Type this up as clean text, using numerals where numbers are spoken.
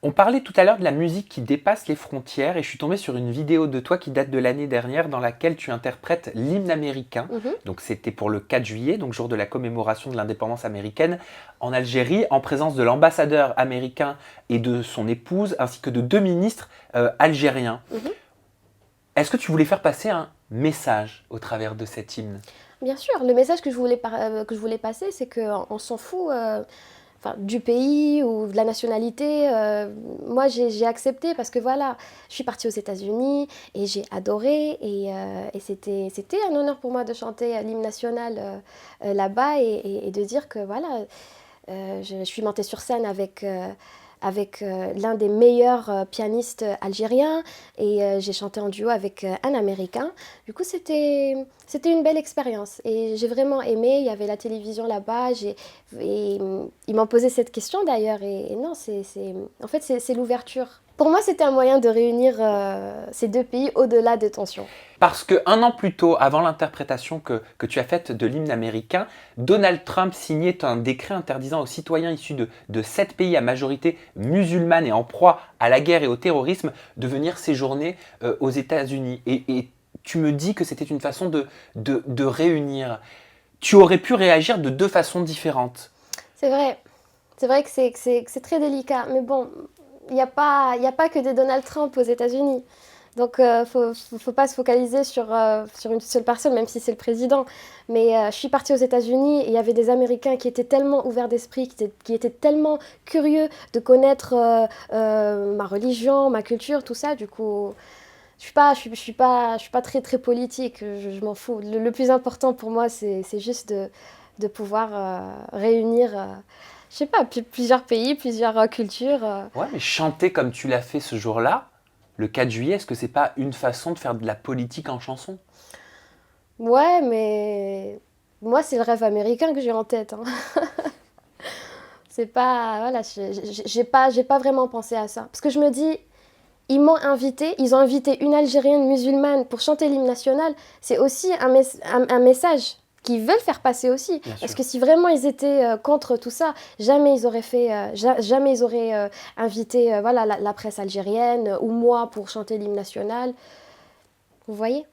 On parlait tout à l'heure de la musique qui dépasse les frontières et je suis tombé sur une vidéo de toi qui date de l'année dernière dans laquelle tu interprètes l'hymne américain. Mhm. Donc c'était pour le 4 juillet, donc jour de la commémoration de l'indépendance américaine en Algérie, en présence de l'ambassadeur américain et de son épouse, ainsi que de deux ministres algériens. Mhm. Est-ce que tu voulais faire passer un message au travers de cet hymne? Bien sûr, le message que je voulais passer, c'est qu'on s'en fout enfin, du pays ou de la nationalité. Moi, j'ai accepté parce que voilà, je suis partie aux États-Unis et j'ai adoré. Et c'était un honneur pour moi de chanter l'hymne national là-bas et de dire que voilà, je suis montée sur scène avec l'un des meilleurs pianistes algériens et j'ai chanté en duo avec un Américain. Du coup, c'était une belle expérience et j'ai vraiment aimé. Il y avait la télévision là-bas. Ils m'ont posé cette question d'ailleurs et non, en fait, c'est l'ouverture. Pour moi, c'était un moyen de réunir ces deux pays au-delà des tensions. Parce que un an plus tôt, avant l'interprétation que tu as faite de l'hymne américain, Donald Trump signait un décret interdisant aux citoyens issus de 7 pays à majorité musulmane et en proie à la guerre et au terrorisme de venir séjourner aux États-Unis. Et tu me dis que c'était une façon de réunir. Tu aurais pu réagir de deux façons différentes. C'est vrai. C'est vrai que c'est très délicat. Mais bon, il y a pas que des Donald Trump aux États-Unis. Donc, faut pas se focaliser sur une seule personne, même si c'est le président. Mais je suis partie aux États-Unis et il y avait des Américains qui étaient tellement ouverts d'esprit, qui étaient tellement curieux de connaître ma religion, ma culture, tout ça. Du coup, je suis pas très, très politique. Je m'en fous. Le plus important pour moi, c'est juste de pouvoir réunir, je sais pas, plusieurs pays, plusieurs cultures. Ouais, mais chanter comme tu l'as fait ce jour-là, le 4 juillet, est-ce que c'est pas une façon de faire de la politique en chanson? Ouais, mais moi, c'est le rêve américain que j'ai en tête, hein. C'est pas, voilà, j'ai pas vraiment pensé à ça. Parce que je me dis, ils m'ont invité, ils ont invité une Algérienne musulmane pour chanter l'hymne national. C'est aussi un message qu'ils veulent faire passer aussi. Bien Parce sûr. que si vraiment ils étaient contre tout ça, jamais ils auraient jamais ils auraient invité voilà, la presse algérienne ou moi pour chanter l'hymne national. Vous voyez?